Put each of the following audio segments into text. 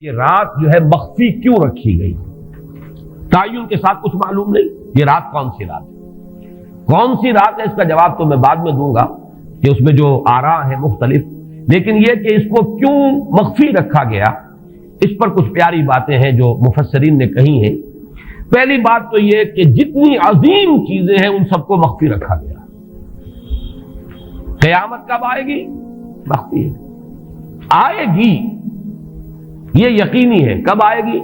یہ رات جو ہے مخفی کیوں رکھی گئی؟ تعین کے ساتھ کچھ معلوم نہیں یہ رات کون سی رات ہے، کون سی رات ہے اس کا جواب تو میں بعد میں دوں گا کہ اس میں جو آراء ہیں مختلف، لیکن یہ کہ اس کو کیوں مخفی رکھا گیا اس پر کچھ پیاری باتیں ہیں جو مفسرین نے کہی ہیں۔ پہلی بات تو یہ کہ جتنی عظیم چیزیں ہیں ان سب کو مخفی رکھا گیا۔ قیامت کب آئے گی؟ مخفی ہے، آئے گی یہ یقینی ہے۔ کب آئے گی؟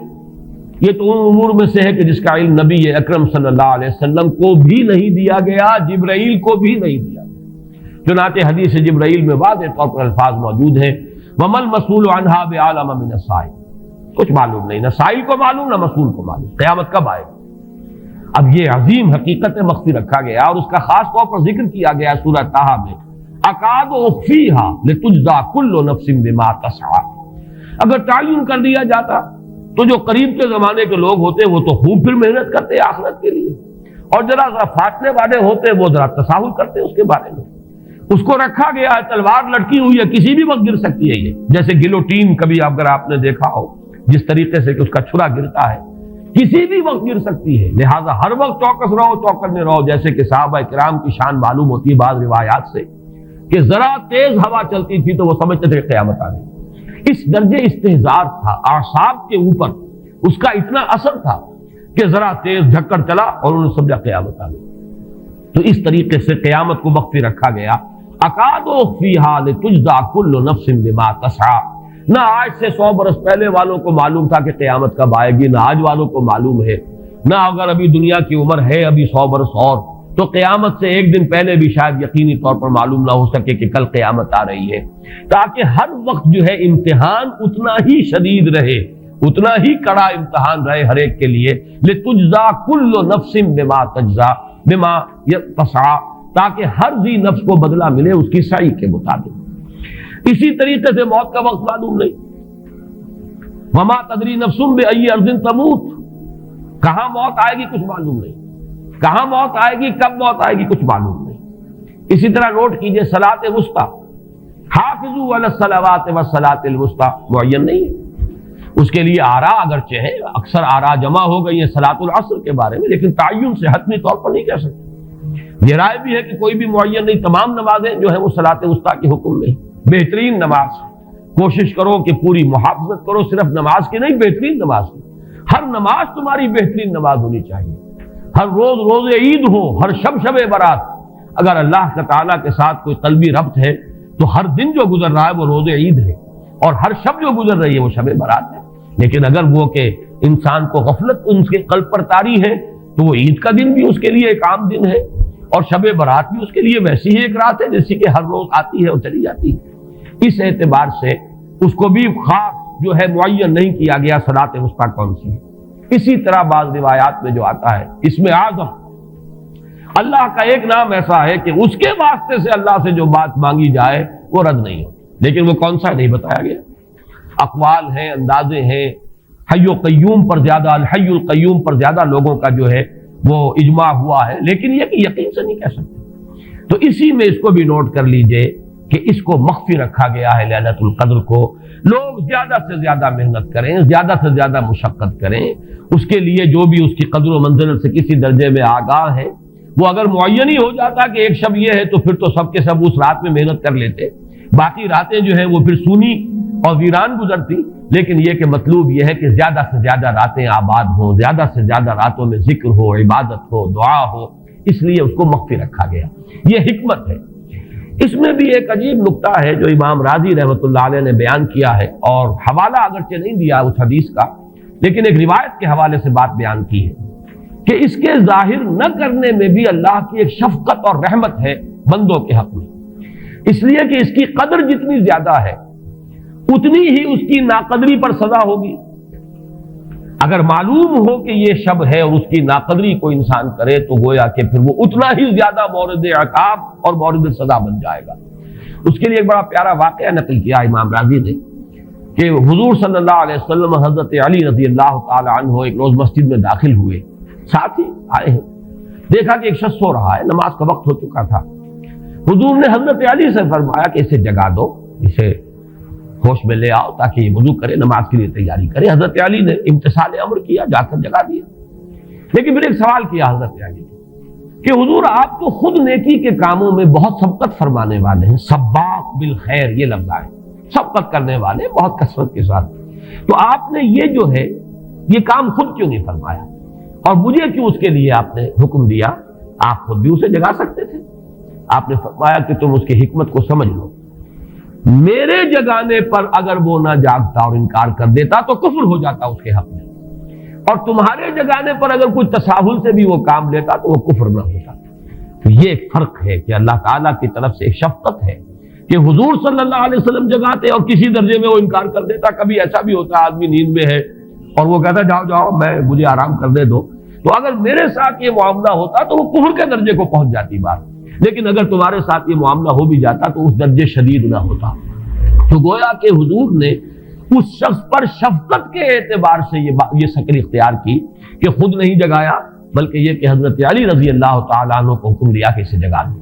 یہ تو ان امور میں سے ہے کہ جس کا علم نبی اکرم صلی اللہ علیہ وسلم کو بھی نہیں دیا گیا، جبرائیل کو بھی نہیں دیا گیا۔ چنانچہ حدیث جبرائیل میں واضح طور پر الفاظ موجود ہیں، وَمَا الْمَسْئُولُ عَنْهَا بِأَعْلَمَ مِنَ السَّائِلِ، کچھ معلوم نہیں، نہ سائل کو معلوم نہ مسئول کو معلوم قیامت کب آئے گی۔ اب یہ عظیم حقیقت مخفی رکھا گیا اور اس کا خاص طور پر ذکر کیا گیا سورہ طٰہٰ میں، أَكَادُ أُخْفِيهَا لِتُجْزَىٰ كُلُّ نَفْسٍ بِمَا تَسْعَىٰ۔ اگر تعین کر دیا جاتا تو جو قریب کے زمانے کے لوگ ہوتے وہ تو خوب پھر محنت کرتے آخرت کے لیے، اور ذرا فاصلے والے ہوتے وہ ذرا تساہل کرتے اس کے بارے میں۔ اس کو رکھا گیا ہے، تلوار لٹکی ہوئی ہے، کسی بھی وقت گر سکتی ہے، یہ جیسے گلوٹین کبھی اگر آپ نے دیکھا ہو جس طریقے سے کہ اس کا چھرا گرتا ہے، کسی بھی وقت گر سکتی ہے، لہٰذا ہر وقت چوکس رہو، چوکنے رہو، جیسے کہ صحابہ کرام کی شان معلوم ہوتی ہے بعض روایات سے کہ ذرا تیز ہوا چلتی تھی تو وہ سمجھتے تھے کہ قیامت آ گئی۔ اس درجے استحضار تھا اعصاب کے اوپر، اس کا اتنا اثر تھا کہ ذرا تیز جھکڑ چلا اور انہوں نے سمجھا قیامت آ گئی۔ تو اس طریقے سے قیامت کو مخفی رکھا گیا۔ اکاد اخفیھا لتجزا کل نفس بما تسعی، نہ آج سے 100 برس پہلے والوں کو معلوم تھا کہ قیامت کب آئے گی، نہ آج والوں کو معلوم ہے، نہ اگر ابھی دنیا کی عمر ہے ابھی 100 برس اور تو قیامت سے ایک دن پہلے بھی شاید یقینی طور پر معلوم نہ ہو سکے کہ کل قیامت آ رہی ہے، تاکہ ہر وقت جو ہے امتحان اتنا ہی شدید رہے، اتنا ہی کڑا امتحان رہے ہر ایک کے لیے۔ لتجزا کل نفس بما تجزا بما تسعی، تاکہ ہر ذی نفس کو بدلہ ملے اس کی سعی کے مطابق۔ اسی طریقے سے موت کا وقت معلوم نہیں، وما تدری نفس بأی ارض تموت، کہاں موت آئے گی کچھ معلوم نہیں، کہاں موت آئے گی، کب موت آئے گی کچھ معلوم نہیں۔ اسی طرح نوٹ کیجئے صلاۃ وسطیٰ، حافظوا علی الصلوات والصلاۃ الوسطیٰ معین نہیں ہے، اس کے لیے آراء اگرچہ ہیں، اکثر آراء جمع ہو گئی ہیں صلاۃ العصر کے بارے میں، لیکن تعین سے حتمی طور پر نہیں کہہ سکتے۔ یہ رائے بھی ہے کہ کوئی بھی معین نہیں، تمام نمازیں جو ہیں وہ صلاۃ وسطیٰ کے حکم میں، بہترین نماز، کوشش کرو کہ پوری محافظت کرو، صرف نماز کی نہیں بہترین نماز کی، ہر نماز تمہاری بہترین نماز ہونی چاہیے، ہر روز روز عید ہو، ہر شب برات۔ اگر اللہ تعالیٰ کے ساتھ کوئی قلبی ربط ہے تو ہر دن جو گزر رہا ہے وہ روز عید ہے، اور ہر شب جو گزر رہی ہے وہ شب برات ہے۔ لیکن اگر وہ کہ انسان کو غفلت ان کے قلب پر طاری ہے تو وہ عید کا دن بھی اس کے لیے ایک عام دن ہے، اور شب برات بھی اس کے لیے ویسی ہی ایک رات ہے جیسی کہ ہر روز آتی ہے اور چلی جاتی ہے۔ اس اعتبار سے اس کو بھی خاص جو ہے معین نہیں کیا گیا صلاۃ وسطیٰ کون سی ہے۔ اسی طرح بعض روایات میں جو آتا ہے اسم اعظم، اللہ کا ایک نام ایسا ہے کہ اس کے واسطے سے اللہ سے جو بات مانگی جائے وہ رد نہیں ہوتی، لیکن وہ کون سا نہیں بتایا گیا۔ اقوال ہیں، اندازے ہیں، حی و قیوم پر زیادہ، الحی القیوم پر زیادہ لوگوں کا جو ہے وہ اجماع ہوا ہے، لیکن یہ کہ یقین سے نہیں کہہ سکتے۔ تو اسی میں اس کو بھی نوٹ کر لیجئے کہ اس کو مخفی رکھا گیا ہے لیلۃ القدر کو۔ لوگ زیادہ سے زیادہ محنت کریں، زیادہ سے زیادہ مشقت کریں، اس کے لیے جو بھی اس کی قدر و منزلت سے کسی درجے میں آگاہ ہے، وہ اگر معین ہی ہو جاتا کہ ایک شب یہ ہے تو پھر تو سب کے سب اس رات میں محنت کر لیتے، باقی راتیں جو ہیں وہ پھر سونی اور ویران گزرتی۔ لیکن یہ کہ مطلوب یہ ہے کہ زیادہ سے زیادہ راتیں آباد ہوں، زیادہ سے زیادہ راتوں میں ذکر ہو، عبادت ہو، دعا ہو، اس لیے اس کو مخفی رکھا گیا، یہ حکمت ہے۔ اس میں بھی ایک عجیب نکتہ ہے جو امام راضی رحمۃ اللہ علیہ نے بیان کیا ہے، اور حوالہ اگرچہ نہیں دیا اس حدیث کا، لیکن ایک روایت کے حوالے سے بات بیان کی ہے کہ اس کے ظاہر نہ کرنے میں بھی اللہ کی ایک شفقت اور رحمت ہے بندوں کے حق میں، اس لیے کہ اس کی قدر جتنی زیادہ ہے اتنی ہی اس کی ناقدری پر سزا ہوگی۔ اگر معلوم ہو کہ یہ شب ہے اور اس کی ناقدری کو انسان کرے تو گویا کہ پھر وہ اتنا ہی زیادہ مورد عقاب اور مورد سزا بن جائے گا۔ اس کے لیے ایک بڑا پیارا واقعہ نقل کیا امام راضی نے کہ حضور صلی اللہ علیہ وسلم حضرت علی رضی اللہ تعالی عنہ ایک روز مسجد میں داخل ہوئے، ساتھ ہی آئے ہیں، دیکھا کہ ایک شخص سو رہا ہے، نماز کا وقت ہو چکا تھا۔ حضور نے حضرت علی سے فرمایا کہ اسے جگا دو، اسے ہوش میں لے آؤ تاکہ یہ وضو کرے، نماز کے لیے تیاری کرے۔ حضرت علی نے امتثال امر کیا، جا کر جگا دیا۔ لیکن پھر ایک سوال کیا حضرت علی نے کہ حضور آپ تو خود نیکی کے کاموں میں بہت سبقت فرمانے والے ہیں، سباق بالخیر یہ لفظ آئے، سبقت کرنے والے بہت کثرت کے ساتھ، تو آپ نے یہ جو ہے یہ کام خود کیوں نہیں فرمایا اور مجھے کیوں اس کے لیے آپ نے حکم دیا؟ آپ خود بھی اسے جگا سکتے تھے۔ آپ نے فرمایا کہ تم اس کی حکمت کو سمجھ لو، میرے جگانے پر اگر وہ نہ جاگتا اور انکار کر دیتا تو کفر ہو جاتا اس کے حق میں، اور تمہارے جگانے پر اگر کوئی تساہل سے بھی وہ کام لیتا تو وہ کفر نہ ہوتا۔ تو یہ ایک فرق ہے کہ اللہ تعالیٰ کی طرف سے ایک شفقت ہے کہ حضور صلی اللہ علیہ وسلم جگاتے اور کسی درجے میں وہ انکار کر دیتا۔ کبھی ایسا بھی ہوتا آدمی نیند میں ہے اور وہ کہتا جاؤ جاؤ مجھے آرام کرنے دو، تو اگر میرے ساتھ یہ معاملہ ہوتا تو وہ کفر کے درجے کو پہنچ جاتی بات، لیکن اگر تمہارے ساتھ یہ معاملہ ہو بھی جاتا تو اس درجے شدید نہ ہوتا۔ تو گویا کہ حضور نے اس شخص پر شفقت کے اعتبار سے یہ شکل اختیار کی کہ خود نہیں جگایا، بلکہ یہ کہ حضرت علی رضی اللہ تعالیٰ عنہ کو حکم دیا کہ اسے جگا دیں۔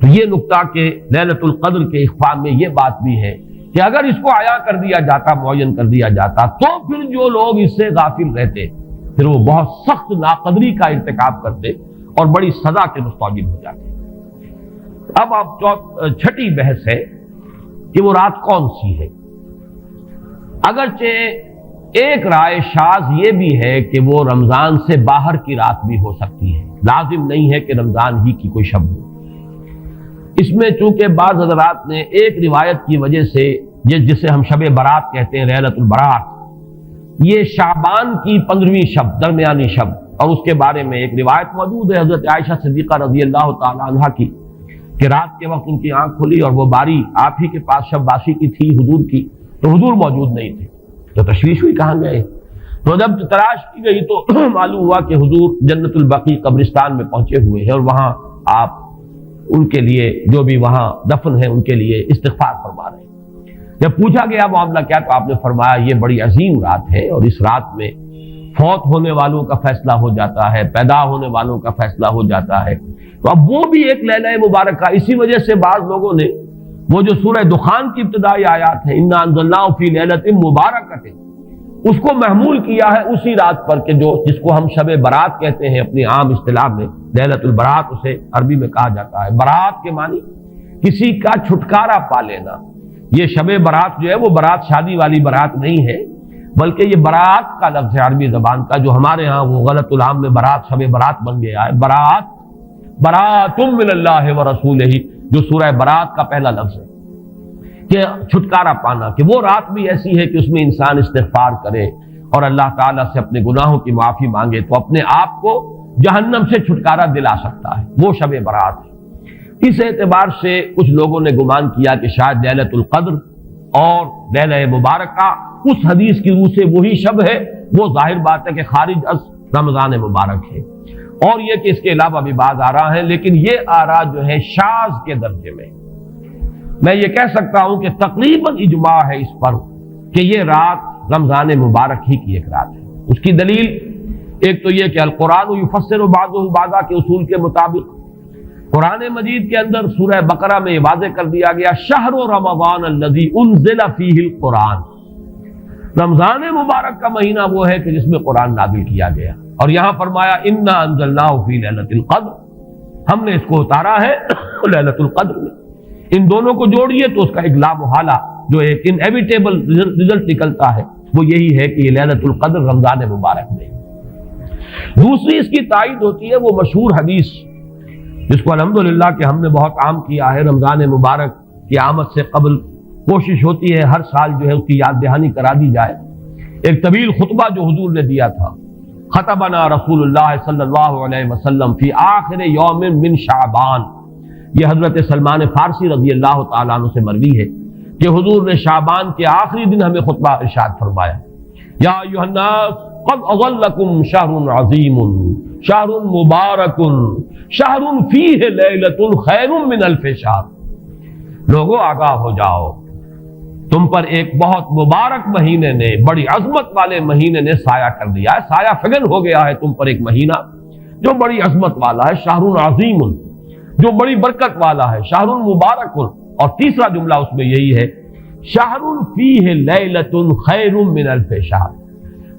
تو یہ نقطہ کہ لیلۃ القدر کے اخفاء میں یہ بات بھی ہے کہ اگر اس کو عیا کر دیا جاتا، معین کر دیا جاتا، تو پھر جو لوگ اس سے غافل رہتے پھر وہ بہت سخت ناقدری کا ارتکاب کرتے اور بڑی سزا کے مستوجب ہو جاتے۔ اب چھٹی بحث ہے کہ وہ رات کون سی ہے۔ اگرچہ ایک رائے شاذ یہ بھی ہے کہ وہ رمضان سے باہر کی رات بھی ہو سکتی ہے، لازم نہیں ہے کہ رمضان ہی کی کوئی شب ہو۔ اس میں چونکہ بعض حضرات نے ایک روایت کی وجہ سے جسے ہم شب برات کہتے ہیں، لیلۃ البرات، یہ شعبان کی 15ویں شب، درمیانی شب، اور اس کے بارے میں ایک روایت موجود ہے حضرت عائشہ صدیقہ رضی اللہ تعالی عنہا کی کہ رات کے وقت ان کی آنکھ کھلی اور وہ باری آپ ہی کے پاس شب باسی کی تھی حضور کی، تو حضور موجود نہیں تھے، تو تشویش ہوئی کہاں گئے۔ تو جب تلاش کی گئی تو معلوم ہوا کہ حضور جنت البقیع قبرستان میں پہنچے ہوئے ہیں اور وہاں آپ ان کے لیے جو بھی وہاں دفن ہے ان کے لیے استغفار فرما رہے ہیں۔ جب پوچھا گیا معاملہ کیا، تو آپ نے فرمایا یہ بڑی عظیم رات ہے اور اس رات میں فوت ہونے والوں کا فیصلہ ہو جاتا ہے، پیدا ہونے والوں کا فیصلہ ہو جاتا ہے۔ تو اب وہ بھی ایک لیلہ مبارکہ، اسی وجہ سے بعض لوگوں نے وہ جو سورہ دخان کی ابتدائی آیات ہے انا انزلناہ فی لیلۃ مبارکۃ، اس کو محمول کیا ہے اسی رات پر کہ جس کو ہم شب برات کہتے ہیں اپنی عام اصطلاح میں، لیلۃ البرات اسے عربی میں کہا جاتا ہے۔ برات کے معنی کسی کا چھٹکارا پا لینا۔ یہ شب برات جو ہے وہ برات شادی والی برات نہیں ہے، بلکہ یہ برات کا لفظ ہے عربی زبان کا، جو ہمارے ہاں وہ غلط العام میں برات شب برات بن گیا ہے۔ برات، برات من اللہ ورسولہ، جو سورہ برات کا پہلا لفظ ہے کہ چھٹکارا پانا، کہ وہ رات بھی ایسی ہے کہ اس میں انسان استغفار کرے اور اللہ تعالیٰ سے اپنے گناہوں کی معافی مانگے تو اپنے آپ کو جہنم سے چھٹکارا دلا سکتا ہے، وہ شب برات ہے۔ اس اعتبار سے کچھ لوگوں نے گمان کیا کہ شاید لیلۃ القدر اور لیلہ مبارکہ اس حدیث کی روح سے وہی شب ہے، وہ ظاہر بات ہے کہ خارج از رمضان مبارک ہے، اور یہ کہ اس کے علاوہ بھی بعض آراء ہیں، لیکن یہ آراء جو ہے شاذ کے درجے میں۔ میں یہ کہہ سکتا ہوں کہ تقریباً اجماع ہے اس پر کہ یہ رات رمضان مبارک ہی کی ایک رات ہے۔ اس کی دلیل ایک تو یہ کہ القرآن یفسر بعضہ بعضا کے اصول کے مطابق قرآن مجید کے اندر سورہ بقرہ میں یہ واضح کر دیا گیا شہر رمضان الذی انزل فیہ القرآن، رمضان مبارک کا مہینہ وہ ہے کہ جس میں قرآن نازل کیا گیا، اور یہاں فرمایا انا انزلناہ فی لیلۃ القدر، ہم نے اس کو اتارا ہے لیلۃ القدر میں۔ ان دونوں کو جوڑیے تو اس کا ایک لا محالہ جو ایک انیویٹیبل رزلٹ نکلتا ہے وہ یہی ہے کہ یہ لیلۃ القدر رمضان مبارک میں۔ دوسری اس کی تائید ہوتی ہے وہ مشہور حدیث جس کو الحمدللہ کہ ہم نے بہت عام کیا ہے، رمضان مبارک کی آمد سے قبل کوشش ہوتی ہے ہر سال جو ہے اس کی یاد دہانی کرا دی جائے۔ ایک طویل خطبہ جو حضور نے دیا تھا، خطبنا رسول اللہ صلی اللہ علیہ وسلم فی آخر یوم من شعبان، یہ حضرت سلمان فارسی رضی اللہ تعالیٰ عنہ سے مروی ہے کہ حضور نے شعبان کے آخری دن ہمیں خطبہ ارشاد فرمایا، یا ایھا الناس قد اظلکم شہر عظیم شہر مبارک شہر فیہ لیلۃ خیر من الف شہر، لوگوں آگاہ ہو جاؤ، تم پر ایک بہت مبارک مہینے نے، بڑی عظمت والے مہینے نے سایہ کر دیا ہے، سایہ فگن ہو گیا ہے تم پر ایک مہینہ جو بڑی عظمت والا ہے، شہر عظیم جو بڑی برکت والا ہے، شہر مبارک۔ اور تیسرا جملہ اس میں یہی ہے شہر فیہ لیلۃ خیر من الف شہر،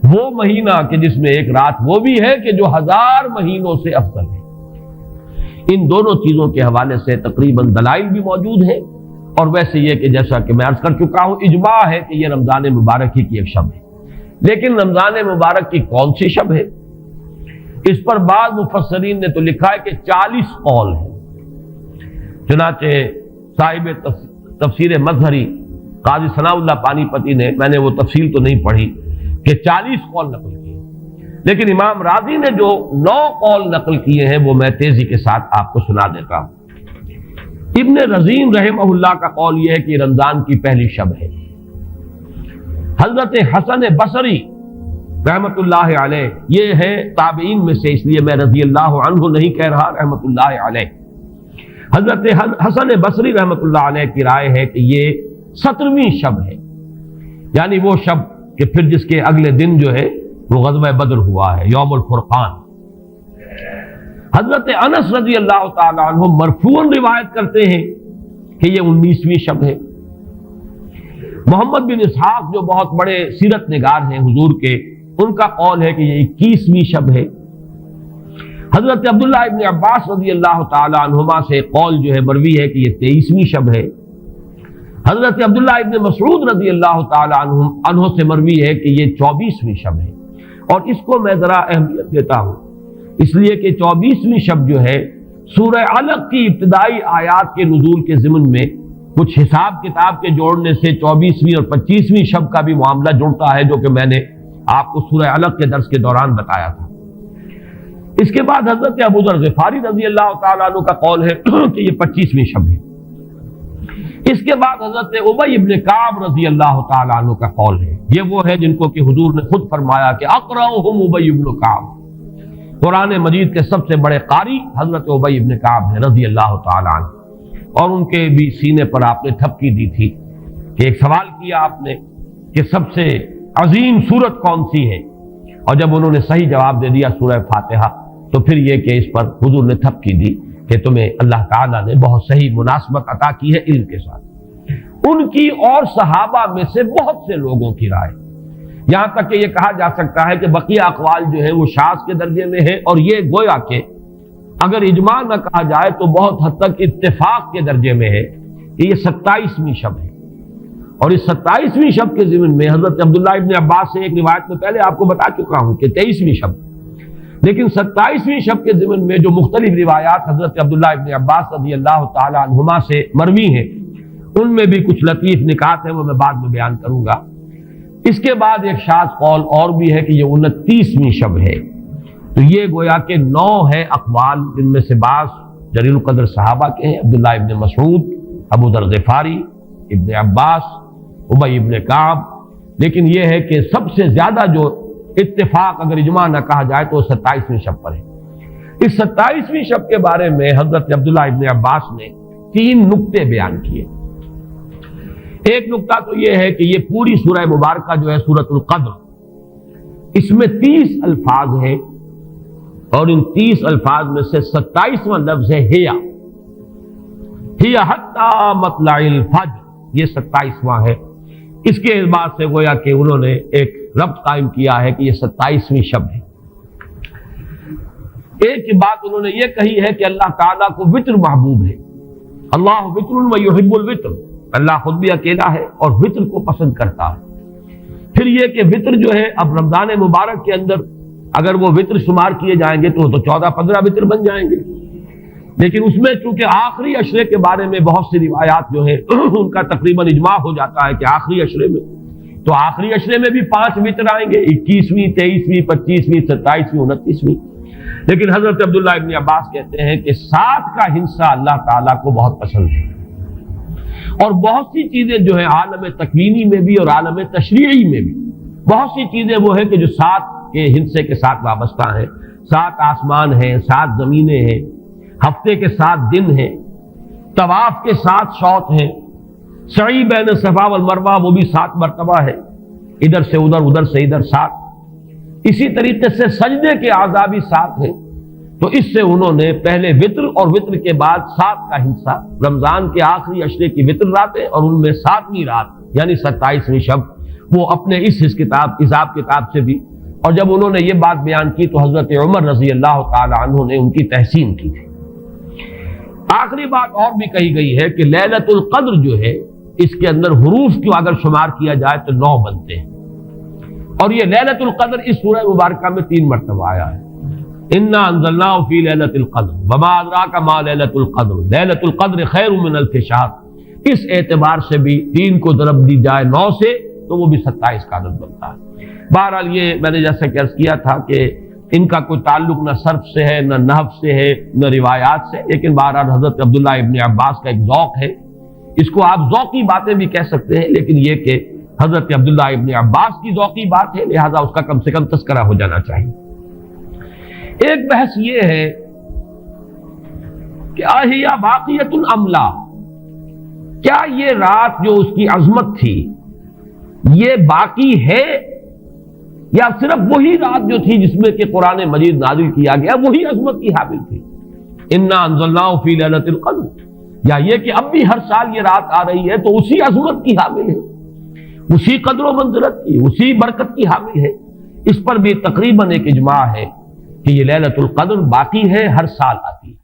وہ مہینہ کہ جس میں ایک رات وہ بھی ہے کہ جو 1000 مہینوں سے افضل ہے۔ ان دونوں چیزوں کے حوالے سے تقریباً دلائل بھی موجود ہیں، اور ویسے یہ کہ جیسا کہ میں عرض کر چکا ہوں اجماع ہے کہ یہ رمضان مبارک ہی کی ایک شب ہے۔ لیکن رمضان مبارک کی کون سی شب ہے، اس پر بعض مفسرین نے تو لکھا ہے کہ 40 قول ہیں۔ چنانچہ صاحب تفسیر مظہری قاضی ثناء اللہ پانی پتی نے، میں نے وہ تفصیل تو نہیں پڑھی، کہ 40 قول نقل کیے، لیکن امام راضی نے جو 9 قول نقل کیے ہیں وہ میں تیزی کے ساتھ آپ کو سنا دیتا ہوں۔ ابن رزین رحمہ اللہ کا قول یہ ہے کہ رمضان کی پہلی شب ہے۔ حضرت حسن بصری رحمت اللہ علیہ، یہ ہے تابعین میں سے، اس لیے میں رضی اللہ عنہ نہیں کہہ رہا، رحمت اللہ علیہ۔ حضرت حسن بصری رحمت اللہ علیہ کی رائے ہے کہ یہ 17ویں شب ہے، یعنی وہ شب کہ پھر جس کے اگلے دن جو ہے وہ غزوہ بدر ہوا ہے، یوم الفرقان۔ حضرت انس رضی اللہ تعالی عنہ مرفوعاً روایت کرتے ہیں کہ یہ 19ویں شب ہے۔ محمد بن اسحاق جو بہت بڑے سیرت نگار ہیں حضور کے، ان کا قول ہے کہ یہ 21ویں شب ہے۔ حضرت عبداللہ ابن عباس رضی اللہ تعالی عنہما سے قول جو ہے مروی ہے کہ یہ 23ویں شب ہے۔ حضرت عبداللہ ابن مسعود رضی اللہ تعالی عنہ سے مروی ہے کہ یہ 24ویں شب ہے۔ اور اس کو میں ذرا اہمیت دیتا ہوں اس لیے کہ 24ویں شب جو ہے سورہ علق کی ابتدائی آیات کے نزول کے ضمن میں کچھ حساب کتاب کے جوڑنے سے 24ویں اور 25ویں شب کا بھی معاملہ جڑتا ہے، جو کہ میں نے آپ کو سورہ علق کے درس کے دوران بتایا تھا۔ اس کے بعد حضرت ابو ذر غفاری رضی اللہ تعالیٰ عنہ کا قول ہے کہ یہ 25ویں شب ہے۔ اس کے بعد حضرت ابی ابن کعب رضی اللہ تعالیٰ عنہ کا قول ہے، یہ وہ ہے جن کو کہ حضور نے خود فرمایا کہ اقرأہم ابی ابن کعب، قرآن مجید کے سب سے بڑے قاری حضرت ابی ابن کعب ہیں رضی اللہ تعالیٰ عنہ۔ اور ان کے بھی سینے پر آپ نے تھپکی دی تھی کہ ایک سوال کیا آپ نے کہ سب سے عظیم سورت کون سی ہے، اور جب انہوں نے صحیح جواب دے دیا سورہ فاتحہ، تو پھر یہ کہ اس پر حضور نے تھپکی دی کہ تمہیں اللہ تعالیٰ نے بہت صحیح مناسبت عطا کی ہے علم کے ساتھ۔ ان کی اور صحابہ میں سے بہت سے لوگوں کی رائے، یہاں تک کہ یہ کہا جا سکتا ہے کہ بقیہ اقوال جو ہیں وہ شاذ کے درجے میں ہے، اور یہ گویا کہ اگر اجماع نہ کہا جائے تو بہت حد تک اتفاق کے درجے میں ہے کہ یہ 27ویں شب ہے۔ اور اس 27ویں شب کے ضمن میں حضرت عبداللہ ابن عباس سے ایک روایت میں پہلے آپ کو بتا چکا ہوں کہ 23ویں شب، لیکن 27ویں شب کے ضمن میں جو مختلف روایات حضرت عبداللہ ابن عباس رضی اللہ تعالی عنہما سے مروی ہیں، ان میں بھی کچھ لطیف نکات ہیں، وہ میں بعد میں بیان کروں گا۔ اس کے بعد ایک شاذ قول اور بھی ہے کہ یہ 29ویں شب ہے۔ تو یہ گویا کہ 9 ہے اقوال، جن میں سے بعض جلیل القدر صحابہ کے ہیں، عبداللہ ابن مسعود، ابو ذر غفاری، ابن عباس، ابی ابن کعب، لیکن یہ ہے کہ سب سے زیادہ جو اتفاق اگر اجماع نہ کہا جائے تو 27ویں شب پر ہے۔ اس 27ویں شب کے بارے میں حضرت عبداللہ ابن عباس نے 3 نکتے بیان کیے۔ ایک نکتہ تو یہ ہے کہ یہ پوری سورہ مبارکہ جو ہے سورۃ القدر، اس میں 30 الفاظ ہیں، اور ان 30 الفاظ میں سے 27واں لفظ ہے ہیا حتی مطلع الفجر، یہ 27واں ہے۔ اس کے اعتبار سے گویا کہ انہوں نے ایک ربط قائم کیا ہے کہ یہ 27ویں شب ہے۔ ایک بات انہوں نے یہ کہی ہے کہ اللہ تعالیٰ کو وطر محبوب ہے، اللہ وطر و یحب الوطر، اللہ خود بھی اکیلا ہے اور وطر کو پسند کرتا ہے۔ پھر یہ کہ وطر جو ہے اب رمضان مبارک کے اندر اگر وہ وطر شمار کیے جائیں گے تو 14-15 وطر بن جائیں گے، لیکن اس میں چونکہ آخری عشرے کے بارے میں بہت سی روایات جو ہیں ان کا تقریباً اجماع ہو جاتا ہے کہ آخری عشرے میں، تو آخری عشرے میں بھی 5 وطر آئیں گے، 21ویں، 23ویں، 25ویں، 27ویں، 29ویں۔ لیکن حضرت عبداللہ ابن عباس کہتے ہیں کہ 7 کا حصہ اللہ تعالیٰ کو بہت پسند ہے، اور بہت سی چیزیں جو ہیں عالم تکوینی میں بھی اور عالم تشریعی میں بھی بہت سی چیزیں وہ ہیں کہ جو 7 کے ہندسے کے ساتھ وابستہ ہیں۔ 7 آسمان ہیں، 7 زمینیں ہیں، ہفتے کے 7 دن ہیں، طواف کے 7 شوط ہیں، سعی بین صفا والمروہ وہ بھی 7 مرتبہ ہے، ادھر سے ادھر، ادھر سے ادھر 7۔ اسی طریقے سے سجدے کے اعضاء بھی 7 ہیں، تو اس سے انہوں نے پہلے وطر اور وطر کے بعد 7 کا حصہ، رمضان کے آخری عشرے کی وطر راتیں اور ان میں 7ویں رات یعنی 27ویں شب، وہ اپنے اس حساب کتاب سے بھی. اور جب انہوں نے یہ بات بیان کی تو حضرت عمر رضی اللہ تعالی عنہ نے ان کی تحسین کی تھی. آخری بات اور بھی کہی گئی ہے کہ لیلۃ القدر جو ہے اس کے اندر حروف کو اگر شمار کیا جائے تو 9 بنتے ہیں، اور یہ لیلۃ القدر اس سورہ مبارکہ میں 3 مرتبہ آیا ہے. انا انزلناہ فی لیلۃ القدر وما ادراک ما لیلۃ القدر لیلۃ القدر خیر من الف شہر. اس اعتبار سے بھی 3 کو ضرب دی جائے 9 سے تو وہ بھی 27 کا عدد بنتا ہے. بہرحال یہ میں نے جیسا کہ عرض کیا تھا کہ ان کا کوئی تعلق نہ صرف سے ہے، نہ نحو سے ہے، نہ روایات سے، لیکن بہرحال حضرت عبداللہ ابن عباس کا ایک ذوق ہے. اس کو آپ ذوقی باتیں بھی کہہ سکتے ہیں، لیکن یہ کہ حضرت عبداللہ ابن عباس کی ذوقی بات ہے، لہذا اس کا کم سے کم تذکرہ ہو جانا چاہیے. ایک بحث یہ ہے کہ اہیا باقیۃ ام لا، کیا یہ رات جو اس کی عظمت تھی یہ باقی ہے یا صرف وہی رات جو تھی جس میں کہ قرآن مجید نازل کیا گیا وہی عظمت کی حامل تھی. انا انزلناہ فی لیلۃ القدر، یا یہ کہ اب بھی ہر سال یہ رات آ رہی ہے تو اسی عظمت کی حامل ہے، اسی قدر و منزلت کی، اسی برکت کی حامل ہے. اس پر بھی تقریباً ایک اجماع ہے کہ یہ لیلۃ القدر باقی ہے، ہر سال آتی ہے.